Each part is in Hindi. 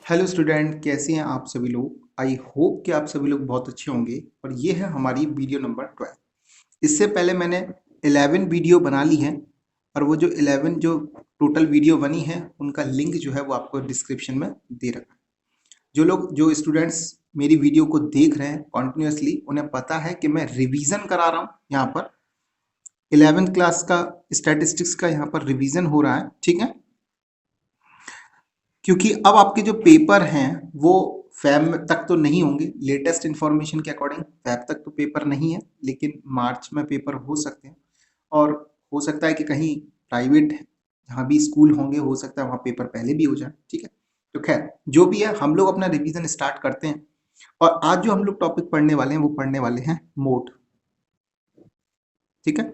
हेलो स्टूडेंट, कैसे हैं आप सभी लोग। आई होप कि आप सभी लोग बहुत अच्छे होंगे। और ये है हमारी वीडियो नंबर 12। इससे पहले मैंने 11 वीडियो बना ली हैं और वो जो 11 जो टोटल वीडियो बनी है उनका लिंक जो है वो आपको डिस्क्रिप्शन में दे रखा है। जो स्टूडेंट्स मेरी वीडियो को देख रहे हैं कॉन्टिन्यूसली, उन्हें पता है कि मैं रिवीजन करा रहा हूँ। यहाँ पर 11th क्लास का स्टैटिस्टिक्स का यहाँ पर रिवीजन हो रहा है, ठीक है। क्योंकि अब आपके जो पेपर हैं वो फैब तक तो नहीं होंगे। लेटेस्ट इन्फॉर्मेशन के अकॉर्डिंग फैब तक तो पेपर नहीं है, लेकिन मार्च में पेपर हो सकते हैं। और हो सकता है कि कहीं प्राइवेट जहाँ भी स्कूल होंगे हो सकता है वहाँ पेपर पहले भी हो जाए, ठीक है। तो खैर जो भी है, हम लोग अपना रिवीजन स्टार्ट करते हैं। और आज जो हम लोग टॉपिक पढ़ने वाले हैं वो पढ़ने वाले हैं मोड, ठीक है।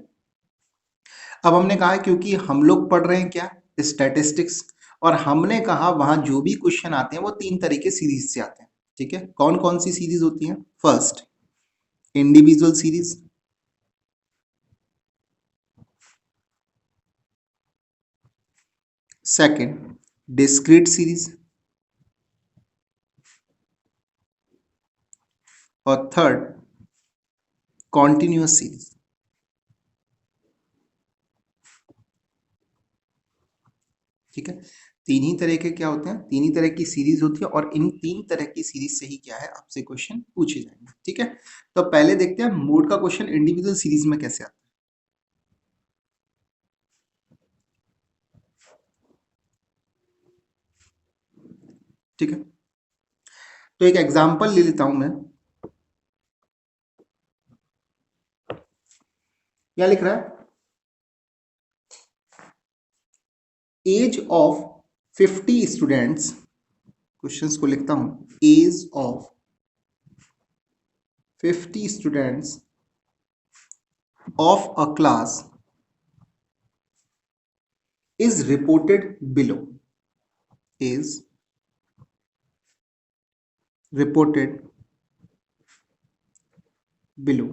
अब हमने कहा है क्योंकि हम लोग पढ़ रहे हैं क्या, स्टैटिस्टिक्स। और हमने कहा वहां जो भी क्वेश्चन आते हैं वो तीन तरीके सीरीज से आते हैं, ठीक है। कौन कौन सी सीरीज होती हैं? First, individual series. Second, discrete series. और थर्ड, कॉन्टिन्यूअस सीरीज, ठीक है। तीन ही तरह के क्या होते हैं, तीन ही तरह की सीरीज होती है और इन तीन तरह की सीरीज से ही क्या है आपसे क्वेश्चन पूछे जाएंगे, ठीक है। तो पहले देखते हैं मोड का क्वेश्चन इंडिविजुअल सीरीज में कैसे आता है, ठीक है। तो एक एग्जांपल ले लेता हूं मैं। क्या लिख रहा है? एज ऑफ 50 स्टूडेंट्स, क्वेश्चंस को लिखता हूं। Age of 50 students of a class is reported below, is reported below.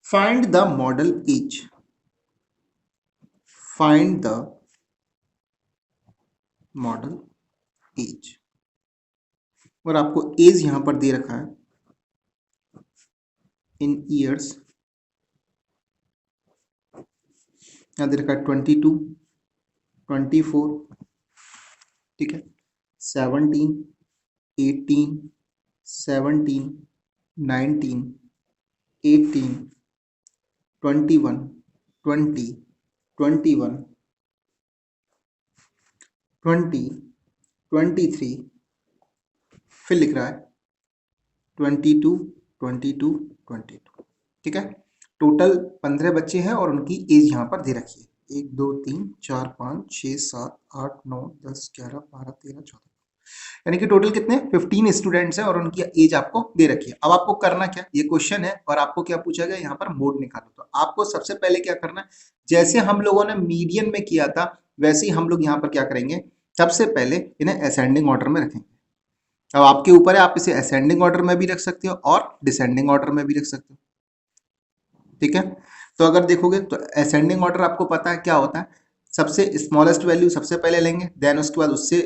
Find the model age, find the model age। और आपको एज यहां पर दे रखा है इन ईयर्स, यहां दे रखा है 22, 24, ठीक है, 17, 18, 17, 19, 18, 21, 20, 21, 20, 23, फिर लिख रहा है 22, 22, 22, ठीक है। टोटल 15 बच्चे हैं और उनकी एज यहाँ पर दे रखी है 1 2 3 4 5 6 7 8 9 10 11 12 13 14, यानी कि टोटल कितने 15 स्टूडेंट्स हैं और उनकी एज आपको दे रखी है। अब आपको करना क्या, ये क्वेश्चन है और आपको क्या पूछा गया, यहाँ पर मोड निकालो। तो आपको सबसे पहले क्या करना है, जैसे हम लोगों ने मीडियन में किया था वैसे ही हम लोग यहाँ पर क्या करेंगे, सबसे पहले इन्हें असेंडिंग ऑर्डर में रखेंगे। अब आपके ऊपर है, आप इसे असेंडिंग ऑर्डर में भी रख सकते हो और डिसेंडिंग ऑर्डर में भी रख सकते हो, ठीक है। तो अगर देखोगे तो असेंडिंग ऑर्डर आपको पता है क्या होता है, सबसे स्मॉलेस्ट वैल्यू सबसे पहले लेंगे, देन उसके बाद उससे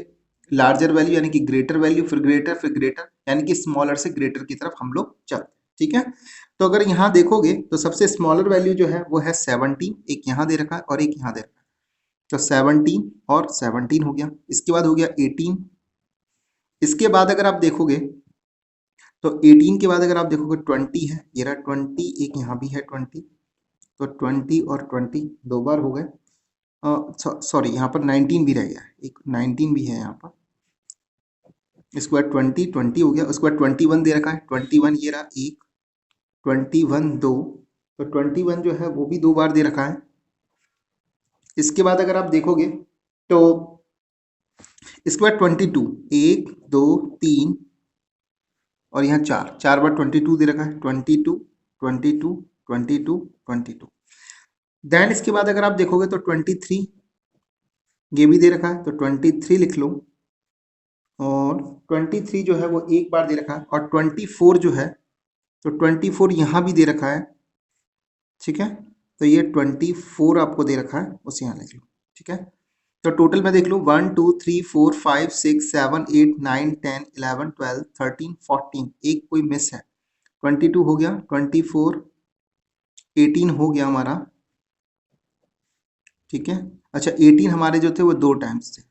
लार्जर वैल्यू यानी कि ग्रेटर वैल्यू, फिर ग्रेटर यानी कि स्मॉलर से ग्रेटर की तरफ हम लोग चलते हैं, ठीक है। तो अगर यहाँ देखोगे तो सबसे स्मॉलर वैल्यू जो है वो है 17, एक यहाँ दे रखा है और एक यहाँ दे रखा है। तो 17 और 17 हो गया, इसके बाद हो गया 18, इसके बाद अगर आप देखोगे तो 18 के बाद अगर आप देखोगे 20 है, ये रहा 20, एक यहाँ भी है 20, तो 20 और 20 दो बार हो गए। सॉरी यहाँ पर 19 भी रह गया, एक 19 भी है यहाँ पर। इसके बाद 20 20 हो गया, उसके बाद 21 दे रखा है, 21 ये रहा एक, 21 दो, तो 21 जो है वो भी दो बार दे रखा है। इसके बाद अगर आप देखोगे तो इसके बाद 22, एक दो तीन और यहाँ चार, चार बार 22 दे रखा है, 22 22 22 22। देन इसके बाद अगर आप देखोगे तो 23 ये भी दे रखा है, तो 23 लिख लो। और 23 जो है वो एक बार दे रखा है, और 24 जो है तो 24 यहाँ भी दे रखा है, ठीक है। तो ये 24 आपको दे रखा है, उसे यहाँ लिख लो, ठीक है। तो टोटल में देख लूँ 1 2 3 4 5 6 7 8 9 10 11 12 13 14, एक कोई मिस है, 22 हो गया, 24 18 हो गया हमारा, ठीक है। अच्छा 18 हमारे जो थे वो 2 टाइम्स थे,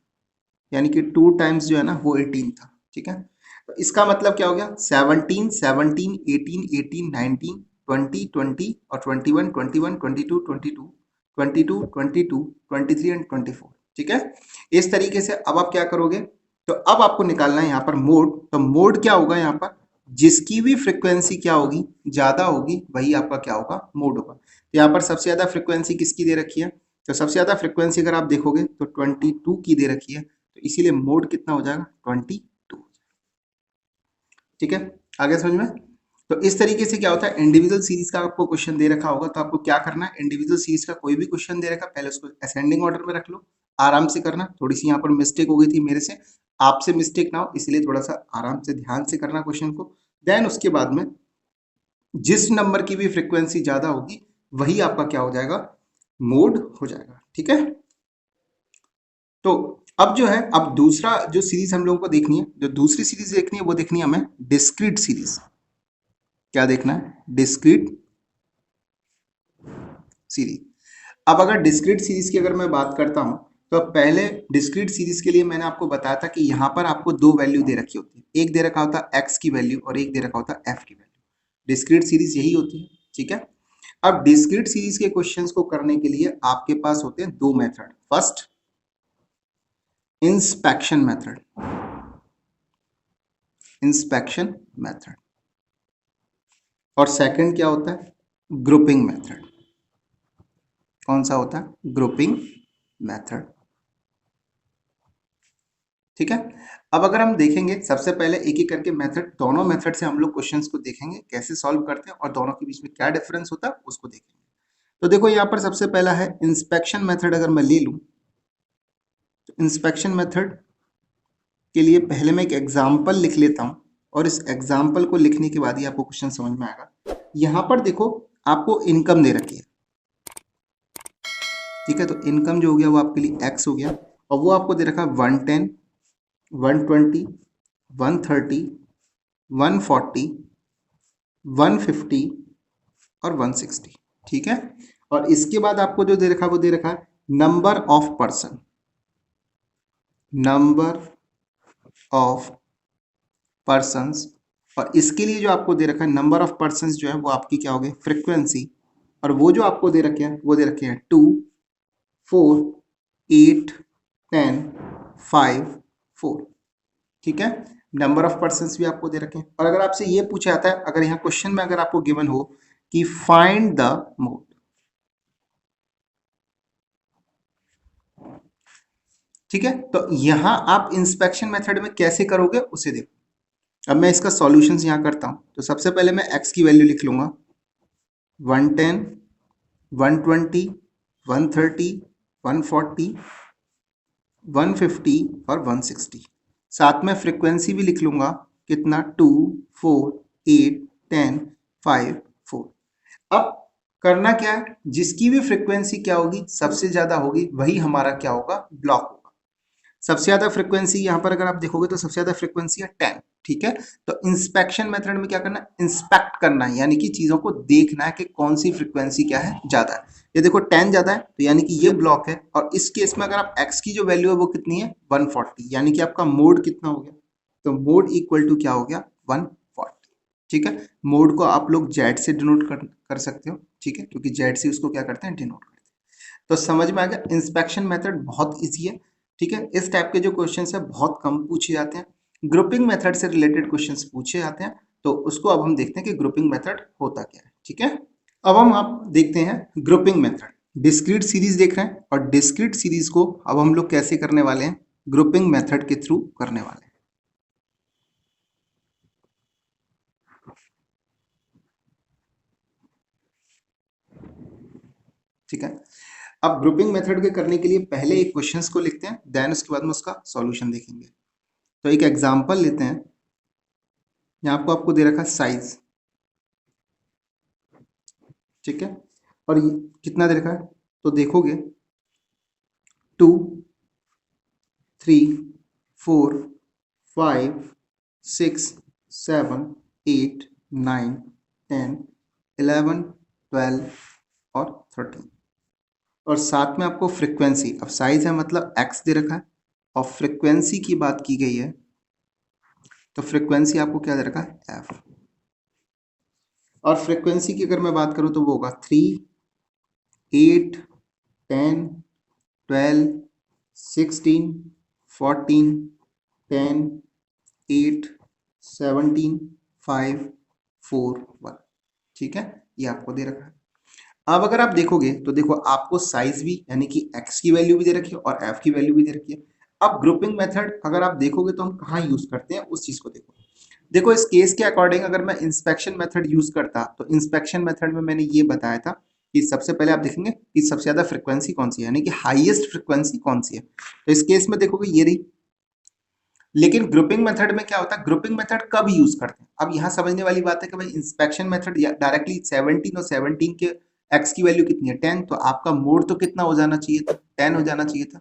यानी कि 2 टाइम्स जो है ना वो 18 था, ठीक है। तो इसका मतलब क्या हो गया, 17 17 18 18 19 20 20 और 21 21 22 22 22 22 23 एंड 24, ठीक है। इस तरीके से अब आप क्या करोगे, तो अब आपको निकालना है यहाँ पर मोड। तो मोड क्या होगा यहाँ पर, जिसकी भी फ्रिक्वेंसी क्या होगी, ज्यादा होगी, वही आपका क्या होगा, मोड होगा। तो यहाँ पर सबसे ज्यादा फ्रिक्वेंसी किसकी दे रखी है, तो सबसे ज्यादा फ्रिक्वेंसी अगर आप देखोगे तो 22 की दे रखी है, तो इसीलिए मोड कितना हो जाएगा, 22, ठीक है। आगे समझ में। तो इस तरीके से क्या होता है, इंडिविजुअल सीरीज का आपको क्वेश्चन दे रखा होगा तो आपको क्या करना है, इंडिविजुअल सीरीज का कोई भी क्वेश्चन दे रखा पहले उसको असेंडिंग ऑर्डर में रख लो, आराम से करना। थोड़ी सी यहाँ पर मिस्टेक हो गई थी मेरे से, आपसे मिस्टेक ना हो इसलिए थोड़ा सा आराम से ध्यान से करना क्वेश्चन को। देन उसके बाद में जिस नंबर की भी फ्रिक्वेंसी ज्यादा होगी वही आपका क्या हो जाएगा, मोड हो जाएगा, ठीक है। तो अब जो है, अब दूसरा जो सीरीज हम लोगों को देखनी है, जो दूसरी सीरीज देखनी है वो देखनी है हमें डिस्क्रीट सीरीज। क्या देखना है, डिस्क्रीट सीरीज। अब अगर डिस्क्रीट सीरीज की अगर मैं बात करता हूं, तो पहले डिस्क्रीट सीरीज के लिए मैंने आपको बताया था कि यहां पर आपको दो वैल्यू दे रखी होती है, एक दे रखा होता है एक्स की वैल्यू और एक दे रखा होता है एफ की वैल्यू। डिस्क्रीट सीरीज यही होती है, ठीक है। अब डिस्क्रीट सीरीज के क्वेश्चंस को करने के लिए आपके पास होते हैं दो method. First, inspection method, inspection method, और सेकंड क्या होता है, ग्रुपिंग मेथड। कौन सा होता है, ग्रुपिंग मेथड, ठीक है। अब अगर हम देखेंगे सबसे पहले एक एक करके मेथड, दोनों मेथड से हम लोग क्वेश्चंस को देखेंगे कैसे सॉल्व करते हैं और दोनों के बीच में क्या डिफरेंस होता है उसको देखेंगे। तो देखो यहाँ पर सबसे पहला है इंस्पेक्शन मेथड। अगर मैं ले लूं तो इंस्पेक्शन मेथड के लिए पहले मैं एक एग्जाम्पल लिख लेता हूं, और इस एग्जाम्पल को लिखने के बाद ही आपको क्वेश्चन समझ में आएगा। यहाँ पर देखो आपको इनकम दे रखी है, ठीक है। तो इनकम जो हो गया वो आपके लिए एक्स हो गया, और वो आपको दे रखा है 110 120 130 140 150 और 160, ठीक है। और इसके बाद आपको जो दे रखा है वो दे रखा है number of person, number of persons. और इसके लिए जो आपको दे रखा है नंबर ऑफ पर्सन्स जो है वो आपकी क्या हो गई, फ्रीक्वेंसी। और वो जो आपको दे रखे हैं वो दे रखे हैं 2 4 8 10 5 4, ठीक है। नंबर ऑफ पर्सन्स भी आपको दे रखे हैं। और अगर आपसे ये पूछा जाता है, अगर यहाँ क्वेश्चन में अगर आपको गिवन हो कि फाइंड द मोड, ठीक है, तो यहां आप इंस्पेक्शन मेथड में कैसे करोगे उसे देखो। अब मैं इसका सॉल्यूशंस यहां करता हूं, तो सबसे पहले मैं x की वैल्यू लिख लूंगा 110 120 130 140 150 और 160। साथ में फ्रीक्वेंसी भी लिख लूंगा, कितना 2 4 8 10 5 4। अब करना क्या है, जिसकी भी फ्रीक्वेंसी क्या होगी, सबसे ज्यादा होगी, वही हमारा क्या होगा, ब्लॉक होगा। सबसे ज्यादा फ्रीक्वेंसी यहाँ पर अगर आप देखोगे तो सबसे ज्यादा फ्रीक्वेंसी है 10, ठीक है। तो इंस्पेक्शन मेथड में क्या करना है, इंस्पेक्ट करना है, यानी कि चीजों को देखना है कि कौन सी फ्रीक्वेंसी क्या है, ज्यादा है। ये देखो 10 ज्यादा है तो यानी कि ये ब्लॉक है, और इस केस में अगर आप x की जो वैल्यू है वो कितनी है, 140, यानी कि आपका मोड कितना हो गया, तो मोड इक्वल टू क्या हो गया, 140, ठीक है। मोड को आप लोग जेड से डिनोट कर सकते हो, ठीक है, क्योंकि जेड से उसको क्या करते हैं, डिनोट करते हैं। तो समझ में आ गया, इंस्पेक्शन मेथड बहुत ईजी है, ठीक है। इस टाइप के जो क्वेश्चन है बहुत कम पूछे जाते हैं। ग्रुपिंग मेथड से रिलेटेड क्वेश्चंस पूछे जाते हैं, तो उसको अब हम देखते हैं कि ग्रुपिंग मेथड होता क्या है, ठीक है। अब हम आप देखते हैं ग्रुपिंग मेथड। डिस्क्रीट सीरीज देख रहे हैं, और डिस्क्रीट सीरीज को अब हम लोग कैसे करने वाले हैं, ग्रुपिंग मेथड के थ्रू करने वाले हैं, ठीक है। अब ग्रुपिंग मेथड के करने के लिए पहले एक क्वेश्चंस को लिखते हैं, देन उसके बाद में उसका सॉल्यूशन देखेंगे। तो एक एग्जांपल लेते हैं, यहाँ आपको आपको दे रखा है साइज, ठीक है। और ये कितना दे रखा है, तो देखोगे 2 3 4 5 6 7 8 9 10 11 12 और 13। और साथ में आपको फ्रीक्वेंसी, अब साइज है मतलब x दे रखा है और फ्रीक्वेंसी की बात की गई है तो फ्रीक्वेंसी आपको क्या दे रखा है f। और फ्रीक्वेंसी की अगर मैं बात करूं तो वो होगा 3 8 10 12 16 14 10 8 17 5 4 1। ठीक है, ये आपको दे रखा है। अब अगर आप देखोगे तो देखो आपको साइज भी यानी कि x की वैल्यू भी दे रखी है और f की वैल्यू भी दे रखी है। अब ग्रुपिंग मेथड अगर आप देखोगे तो हम कहाँ यूज करते हैं उस चीज को देखो। देखो इस केस के अकॉर्डिंग अगर मैं इंस्पेक्शन मेथड यूज करता तो इंस्पेक्शन मेथड में मैंने ये बताया था कि सबसे पहले आप देखेंगे कि सबसे ज्यादा फ्रिक्वेंसी कौन सी है, यानी कि हाईएस्ट फ्रिक्वेंसी कौन सी है। तो इस केस में देखोगे ये रही। लेकिन ग्रुपिंग मेथड में क्या होता है, ग्रुपिंग मेथड कब यूज करते हैं, अब यहाँ समझने वाली बात है कि भाई इंस्पेक्शन मेथड डायरेक्टली 17 और 17 के x की वैल्यू कितनी है 10, तो आपका मोड तो कितना हो जाना चाहिए था, 10 हो जाना चाहिए था।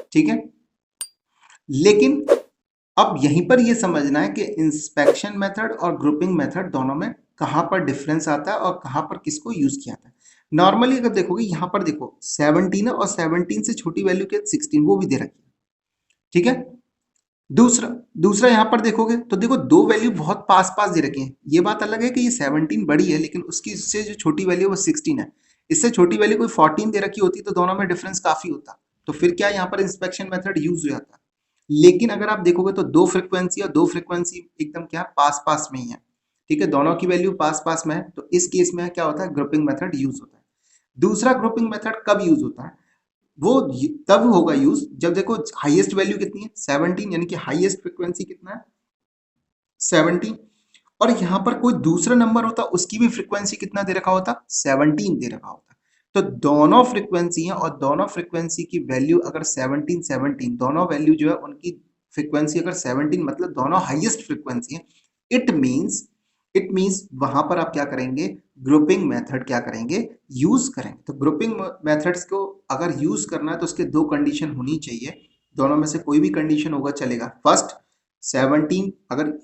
ठीक है, लेकिन अब यहीं पर ये समझना है कि इंस्पेक्शन मेथड और ग्रुपिंग मेथड दोनों में कहां पर डिफरेंस आता है और कहां पर किसको यूज किया था। नॉर्मली अगर देखोगे यहां पर देखो 17 है और 17 से छोटी वैल्यू के 16 वो भी दे रखी है। ठीक है, दूसरा दूसरा यहां पर देखोगे तो देखो दो वैल्यू बहुत पास पास दे रखी है। ये बात अलग है कि ये 17 बड़ी है लेकिन उसकी इससे जो छोटी वैल्यू है वो 16 है। इससे छोटी वैल्यू कोई 14 दे रखी होती तो दोनों में डिफरेंस काफी होता, तो फिर क्या यहाँ पर इंस्पेक्शन मेथड यूज हो जाता। लेकिन अगर आप देखोगे तो दो फ्रिक्वेंसी और दो फ्रिक्वेंसी एकदम क्या पास पास में ही है। ठीक है, दोनों की वैल्यू पास पास में है, तो इस केस में क्या होता है ग्रुपिंग मेथड यूज होता है। दूसरा ग्रुपिंग मेथड कब यूज होता है, वो तब होगा यूज जब देखो हाईएस्ट वैल्यू कितनी है 17, यानी कि हाईएस्ट फ्रिक्वेंसी कितना है 17, और यहां पर कोई दूसरा नंबर होता उसकी भी फ्रीक्वेंसी कितना दे रखा होता 17 दे रखा होता। तो दोनों फ्रीक्वेंसी हैं और दोनों फ्रीक्वेंसी की वैल्यू अगर 17 17 दोनों वैल्यू जो है उनकी फ्रीक्वेंसी अगर 17 मतलब दोनों हाईएस्ट फ्रीक्वेंसी है, इट मींस वहां पर आप क्या करेंगे ग्रुपिंग मेथड क्या करेंगे यूज करेंगे। तो ग्रुपिंग मेथड्स को अगर यूज करना है तो उसके दो कंडीशन होनी चाहिए, दोनों में से कोई भी कंडीशन होगा चलेगा। फर्स्ट 17 अगर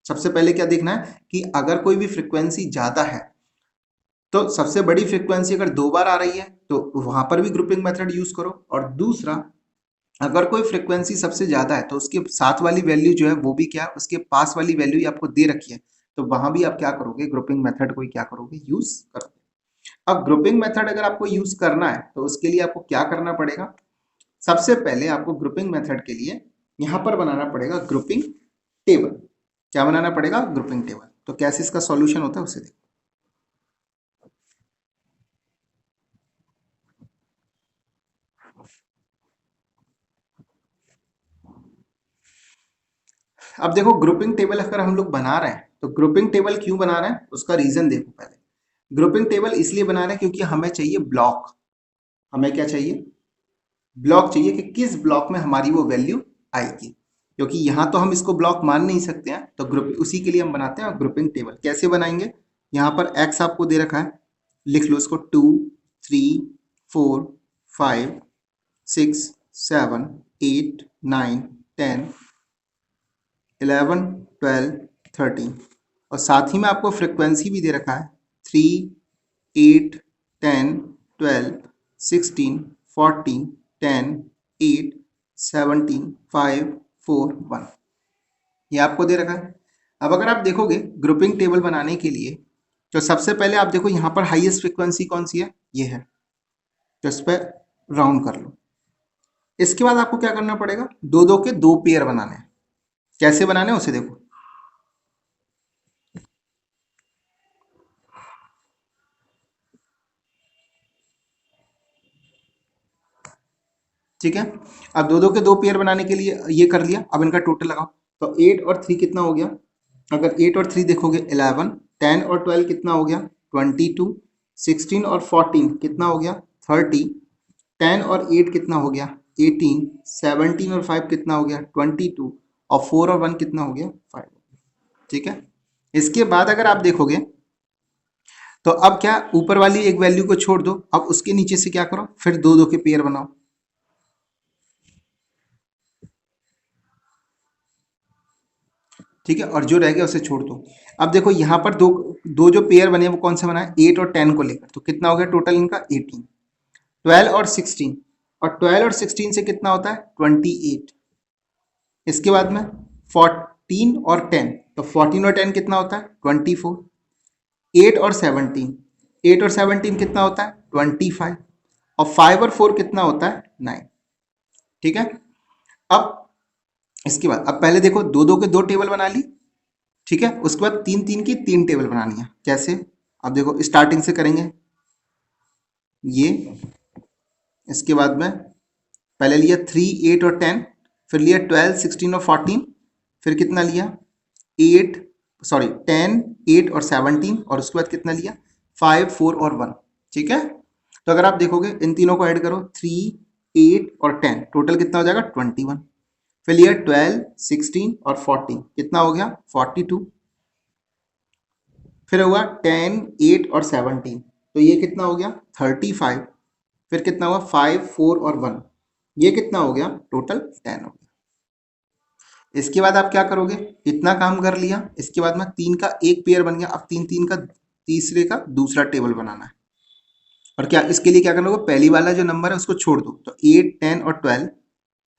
सबसे पहले क्या देखना है कि अगर कोई भी फ्रीक्वेंसी ज्यादा है तो सबसे बड़ी फ्रीक्वेंसी अगर दो बार आ रही है तो वहां पर भी ग्रुपिंग मेथड यूज करो। और दूसरा अगर कोई फ्रीक्वेंसी सबसे ज्यादा है तो उसके साथ वाली वैल्यू जो है वो भी क्या उसके पास वाली वैल्यू ही आपको दे रखी है, तो वहां भी आप क्या करोगे ग्रुपिंग मेथड को ही क्या करोगे यूज करोगे। अब ग्रुपिंग मेथड अगर आपको यूज करना है तो उसके लिए आपको क्या करना पड़ेगा, सबसे पहले आपको ग्रुपिंग मेथड के लिए यहां पर बनाना पड़ेगा ग्रुपिंग टेबल। क्या बनाना पड़ेगा ग्रुपिंग टेबल। तो कैसे इसका सॉल्यूशन होता है उसे देखो। अब देखो ग्रुपिंग टेबल अगर हम लोग बना रहे हैं तो ग्रुपिंग टेबल क्यों बना रहे हैं उसका रीजन देखो। पहले ग्रुपिंग टेबल इसलिए बना रहे हैं क्योंकि हमें चाहिए ब्लॉक, हमें क्या चाहिए ब्लॉक चाहिए कि किस ब्लॉक में हमारी वो वैल्यू आएगी, क्योंकि यहाँ तो हम इसको ब्लॉक मान नहीं सकते हैं। तो ग्रुप उसी के लिए हम बनाते हैं ग्रुपिंग टेबल। कैसे बनाएंगे, यहाँ पर एक्स आपको दे रखा है, लिख लो इसको 2 3 4 5 6 7 8 9 10 11 12 13, और साथ ही में आपको फ्रिक्वेंसी भी दे रखा है 3 8 10 12 16 14 10 8 17 5 4 1, ये आपको दे रखा है। अब अगर आप देखोगे ग्रुपिंग टेबल बनाने के लिए तो सबसे पहले आप देखो यहाँ पर हाईएस्ट फ्रिक्वेंसी कौन सी है, ये है, तो इस पर राउंड कर लो। इसके बाद आपको क्या करना पड़ेगा दो दो के दो पेयर बनाने हैं। कैसे बनाने हैं उसे देखो। ठीक है, अब दो दो के दो पेयर बनाने के लिए ये कर लिया। अब इनका टोटल लगाओ, तो 8 और 3 कितना हो गया, अगर 8 और 3 देखोगे 11, 10 और 12 कितना हो गया 22, 16 और 14 कितना हो गया 30, 10 और 8 कितना हो गया 18, 17 और 5 कितना हो गया 22, और 4 और 1 कितना हो गया 5। ठीक है, इसके बाद अगर आप देखोगे तो अब क्या ऊपर वाली एक वैल्यू को छोड़ दो, अब उसके नीचे से क्या करो फिर दो दो के पेयर बनाओ। ठीक है, और जो रह गया उसे छोड़ दो। अब देखो यहाँ पर दो दो जो पेयर बने वो कौन से बना है, 8 और 10 को लेकर, तो कितना हो गया टोटल इनका 18। 12 और 16, और 12 और 16 से कितना होता है 28। इसके बाद में 14 और 10, तो 14 और 10 कितना होता है 24। 8 और 17, 8 और 17 कितना होता है 25, और 5 और 4 कितना होता है 9। ठीक है, अब इसके बाद अब पहले देखो दो दो के दो टेबल बना ली, ठीक है, उसके बाद तीन तीन की तीन टेबल बनानी है। कैसे, अब देखो स्टार्टिंग से करेंगे ये, इसके बाद में पहले लिया 3, 8 और 10, फिर लिया 12, 16 और 14, फिर कितना लिया 8, सॉरी 10, 8 और 17, और उसके बाद कितना लिया 5, 4 और 1। ठीक है, तो अगर आप देखोगे इन तीनों को ऐड करो, 3, 8 और 10, टोटल कितना हो जाएगा 21। फिर लिया 12, 16 और 14, कितना हो गया 42। फिर हुआ 10, 8 और 17, तो ये कितना हो गया 35। फिर कितना हुआ 5, 4 और 1, ये कितना हो गया टोटल 10 हो गया। इसके बाद आप क्या करोगे, इतना काम कर लिया, इसके बाद में तीन का एक पेयर बन गया। अब तीन तीन का तीसरे का दूसरा टेबल बनाना है, और क्या इसके लिए क्या करना होगा, पहली वाला जो नंबर है उसको छोड़ दो, तो 8, 10 और 12,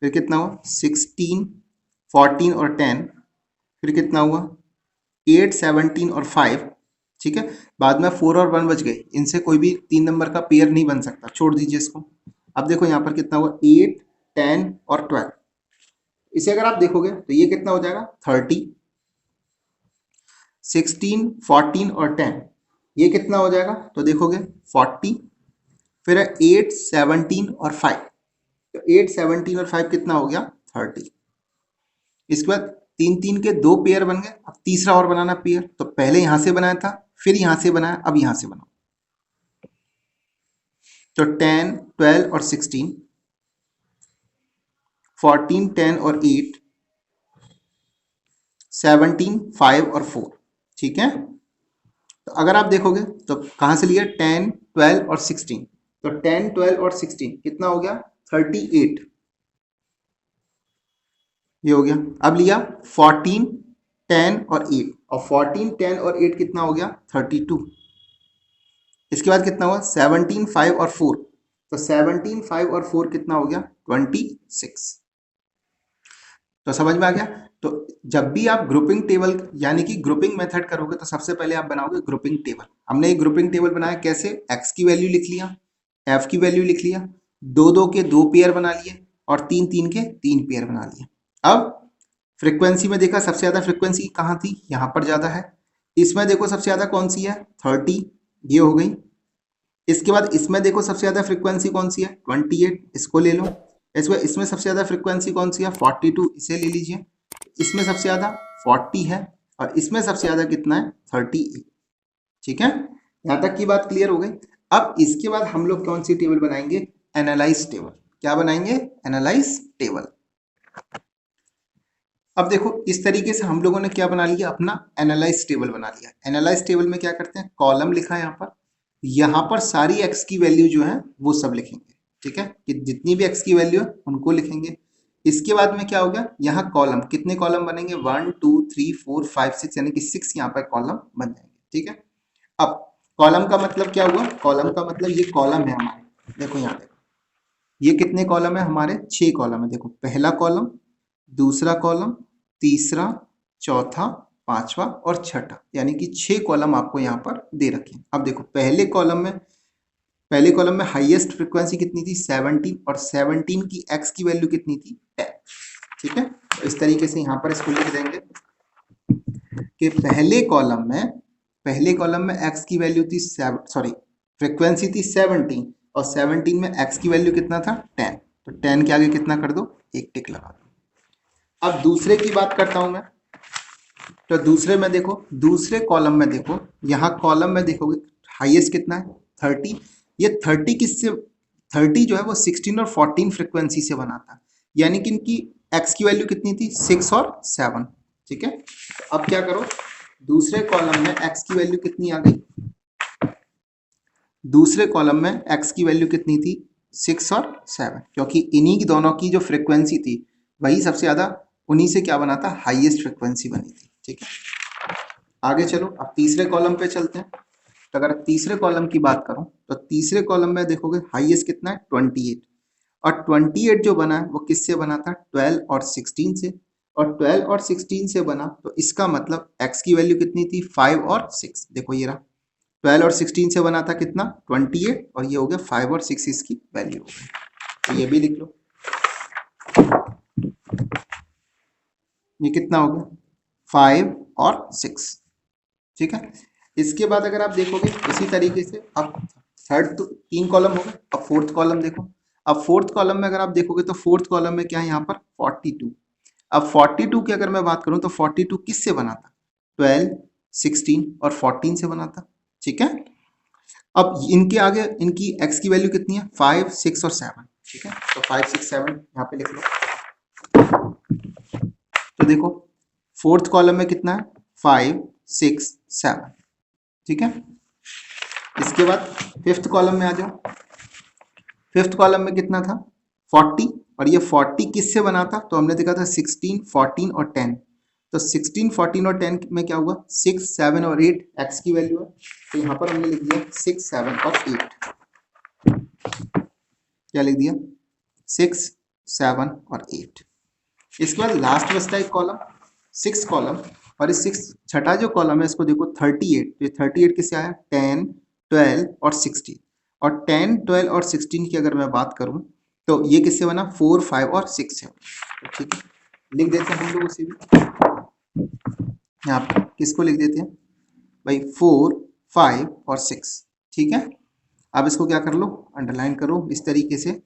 फिर कितना हुआ 16, 14 और 10, फिर कितना हुआ 8, 17 और 5। ठीक है, बाद में 4 और 1 बच गए, इनसे कोई भी तीन नंबर का पेयर नहीं बन सकता, छोड़ दीजिए इसको। अब देखो यहाँ पर कितना हुआ 8, 10 और 12, इसे अगर आप देखोगे तो ये कितना हो जाएगा 30, 16, 14 और 10, ये कितना हो जाएगा, तो देखोगे 40। फिर है 8, 17 और 5, तो 8, 17 और 5 कितना हो गया 30। इसके बाद तीन तीन के दो पेयर बन गए, अब तीसरा और बनाना पेयर, तो पहले यहां से बनाया था, फिर यहां से बनाया, अब यहां से बनाओ, तो 10, 12 और 16, 14, 10 और 8, 17, 5 और 4। ठीक है, तो अगर आप देखोगे तो कहां से लिया 10, 12 और 16, तो 10, 12 और 16 कितना हो गया 38, ये हो गया। अब लिया 14, 10 और 8, और 14, 10 और 8 कितना हो गया 32। इसके बाद कितना हुआ 17, 5 और 4, तो 17, 5 और 4 कितना हो गया 26। तो समझ में आ गया। तो जब भी आप ग्रुपिंग टेबल यानी कि ग्रुपिंग मेथड करोगे तो सबसे पहले आप बनाओगे ग्रुपिंग टेबल। हमने एक ग्रुपिंग टेबल बनाया कैसे, एक्स की वैल्यू लिख लिया, एफ की वैल्यू लिख लिया, दो दो के दो पेयर बना लिए, और तीन तीन के तीन पेयर बना लिए। अब फ्रीक्वेंसी में देखा सबसे ज्यादा फ्रीक्वेंसी कहाँ थी, यहाँ पर ज्यादा है। इसमें देखो सबसे ज्यादा कौन सी है 30, ये हो गई। इसके बाद इसमें देखो सबसे ज्यादा फ्रीक्वेंसी कौन सी है 28, इसको ले लो। इसमें सबसे ज्यादा फ्रीक्वेंसी कौन सी है 42, इसे ले लीजिए। इसमें सबसे ज्यादा 40 है, और इसमें सबसे ज्यादा कितना है 38। ठीक है, यहां तक की बात क्लियर हो गई। अब इसके बाद हम लोग कौन सी टेबल बनाएंगे, एनालाइज टेबल। क्या बनाएंगे, एनालाइज टेबल। अब देखो इस तरीके से हम लोगों ने क्या बना लिया, अपना एनालाइज टेबल बना लिया। एनालाइज टेबल में क्या करते हैं, कॉलम लिखा है यहाँ पर सारी एक्स की वैल्यू जो है वो सब लिखेंगे। ठीक है, कि जितनी भी एक्स की वैल्यू है उनको लिखेंगे। इसके बाद में क्या हो गया, यहाँ कॉलम, कितने कॉलम बनेंगे 1, 2, 3, 4, 5, 6, यानी कि 6 यहाँ पर कॉलम बन जाएंगे। ठीक है, अब कॉलम का मतलब क्या हुआ, कॉलम का मतलब ये कॉलम है हमारे, देखो यहाँ देखो ये कितने कॉलम है हमारे 6 कॉलम है। देखो पहला कॉलम, दूसरा कॉलम, तीसरा, चौथा, पांचवा और छठा, यानी कि 6 कॉलम आपको यहाँ पर दे रखे हैं। अब देखो पहले कॉलम में हाईएस्ट फ्रीक्वेंसी कितनी थी 17, और 17 की एक्स की वैल्यू कितनी थी 10। ठीक है, तो इस तरीके से यहाँ पर इसको लिख देंगे कि पहले कॉलम में एक्स की वैल्यू थी सॉरी फ्रीक्वेंसी थी 17, और 17 में एक्स की वैल्यू कितना था 10, तो 10 के आगे कितना कर दो, एक टिक लगा दो। अब दूसरे की बात करता हूं मैं, तो दूसरे में देखो, दूसरे कॉलम में देखो, यहाँ कॉलम में देखोगे हाईएस्ट कितना है 30। ये 30 किससे, 30 जो है वो 16 और 14 फ्रीक्वेंसी से बना था, यानी कि इनकी एक्स की वैल्यू कितनी थी 6 और 7। ठीक है, तो अब क्या करो, दूसरे कॉलम में एक्स की वैल्यू कितनी आ गई, दूसरे कॉलम में एक्स की वैल्यू कितनी थी 6 और 7, क्योंकि इन्हीं की दोनों की जो फ्रीक्वेंसी थी वही सबसे ज्यादा, उन्हीं से क्या बना था हाईएस्ट फ्रीक्वेंसी बनी थी। ठीक है। आगे चलो, अब तीसरे कॉलम पे चलते हैं। तो अगर तीसरे कॉलम की बात करूं तो तीसरे कॉलम में देखोगे हाईएस्ट कितना है 28, और 28 जो बना है वो किससे बना था 12 और 16 से, और 12 और 16 से बना तो इसका मतलब x की वैल्यू कितनी थी 5 और 6। देखो ये रहा 12 और 16 से बना था कितना 28, और ये हो गया 5 और 6 इसकी वैल्यू हो गई। तो ये भी लिख लो, ये कितना हो गया 5 और 6। ठीक है। इसके बाद अगर आप देखोगे इसी तरीके से, अब थर्ड तो 3 कॉलम हो गए, अब फोर्थ कॉलम देखो। अब फोर्थ कॉलम में अगर आप देखोगे तो फोर्थ कॉलम में क्या है यहाँ पर 42। अब 42 की अगर मैं बात करूं तो 42 किससे बना था 12, 16 और 14 से बना था। ठीक है। अब इनके आगे इनकी x की वैल्यू कितनी है 5, 6 और 7। ठीक है, तो 5, 6, 7 यहाँ पे लिख लो। तो देखो फोर्थ कॉलम में कितना है 5, 6, 7। ठीक है। इसके बाद फिफ्थ कॉलम में आ जाओ। फिफ्थ कॉलम में कितना था 40, और ये 40 किससे बना था तो हमने देखा था 16, 14 और 10। तो 16, 14 और 10 में क्या हुआ 6, 7 और 8 x की वैल्यू है, तो यहाँ पर हमने लिख दिया 6, 7 और 8। क्या लिख दिया 6, 7 और 8। इसके बाद लास्ट बचता है एक कॉलम 6 कॉलम, और इस 6 छठा जो कॉलम है इसको देखो 38। तो ये 38 किससे आया 10, 12 और 16। और 10, 12 और 16 की अगर मैं बात करूं तो ये किससे बना 4, 5 और 6 से। तो ठीक है, लिख देते हैं हम लोग उसे भी यहाँ पर, किसको लिख देते हैं भाई 4, 5 और 6। ठीक है। अब इसको क्या कर लो अंडरलाइन करो इस तरीके से।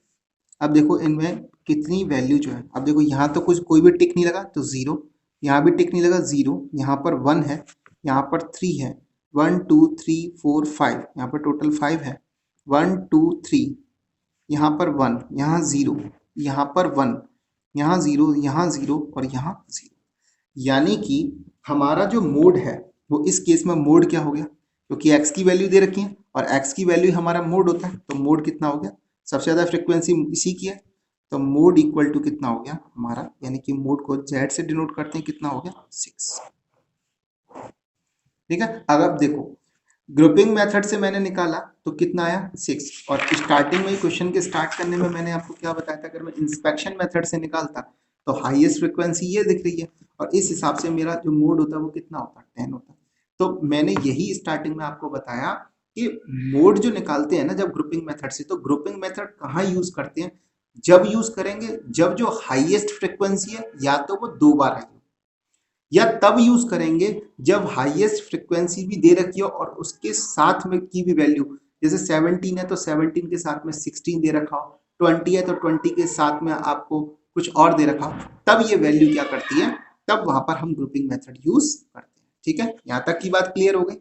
अब देखो इनमें कितनी वैल्यू जो है, अब देखो यहाँ तो कुछ कोई भी टिक नहीं लगा तो 0, यहाँ भी टिक नहीं लगा 0, यहाँ पर 1 है, यहाँ पर 3 है, 1 2 3 4 5, यहाँ पर टोटल 5 है, 1 2 3, यहाँ पर 1, यहाँ 0, यहाँ पर 1, यहाँ 0, यहाँ 0 और यहाँ 0। यानी कि हमारा जो मोड है वो इस केस में मोड क्या हो गया, क्योंकि x की वैल्यू दे रखी है और x की वैल्यू हमारा मोड होता है, तो मोड कितना हो गया सबसे ज्यादा फ्रीक्वेंसी इसी की है, तो मोड इक्वल टू कितना हो गया हमारा, यानी कि मोड को z से डिनोट करते हैं, कितना हो गया 6। ठीक है। अगर देखो ग्रुपिंग मेथड से मैंने निकाला तो कितना आया 6, और स्टार्टिंग में क्वेश्चन के स्टार्ट करने में मैंने आपको क्या बताया था, अगर मैं इंस्पेक्शन मेथड से निकालता तो हाईएस्ट फ्रीक्वेंसी ये दिख रही है, और इस हिसाब से मेरा जो मोड होता है वो कितना होता है 10 होता है। तो मैंने यही स्टार्टिंग में आपको बताया कि मोड जो निकालते हैं ना जब ग्रुपिंग मेथड से, तो ग्रुपिंग मेथड कहाँ यूज करते हैं, जब यूज करेंगे जब जो हाईएस्ट फ्रीक्वेंसी है या तो वो 2 बार आई, या तब यूज करेंगे जब हाईएस्ट फ्रीक्वेंसी भी दे रखी हो और उसके साथ में की भी वैल्यू, जैसे 17 है तो 17 के साथ में 16 दे रखा हो, 20 है तो 20 के साथ में आपको कुछ और दे रखा हो, तब ये वैल्यू क्या करती है, तब वहां पर हम ग्रुपिंग मेथड यूज करते हैं। ठीक है, यहाँ तक की बात क्लियर हो गई।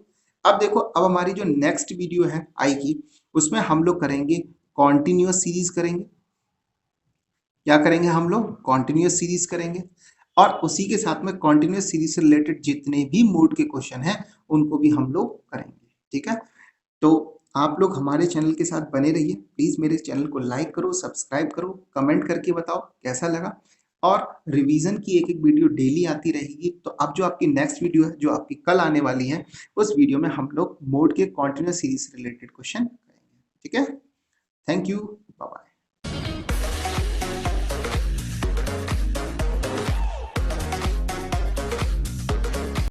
अब देखो अब हमारी जो नेक्स्ट वीडियो है आएगी उसमें हम लोग करेंगे कॉन्टिन्यूअस सीरीज करेंगे। क्या करेंगे हम लोग कॉन्टिन्यूअस सीरीज करेंगे, और उसी के साथ में कॉन्टिन्यूअस सीरीज से रिलेटेड जितने भी मोड के क्वेश्चन हैं उनको भी हम लोग करेंगे। ठीक है, तो आप लोग हमारे चैनल के साथ बने रहिए, प्लीज मेरे चैनल को लाइक करो, सब्सक्राइब करो, कमेंट करके बताओ कैसा लगा, और रिवीजन की एक एक वीडियो डेली आती रहेगी। तो अब जो आपकी नेक्स्ट वीडियो है जो आपकी कल आने वाली है उस वीडियो में हम लोग मोड के कॉन्टिन्यूअस सीरीज से रिलेटेड क्वेश्चन करेंगे। ठीक है, थैंक यू, बाय बाय।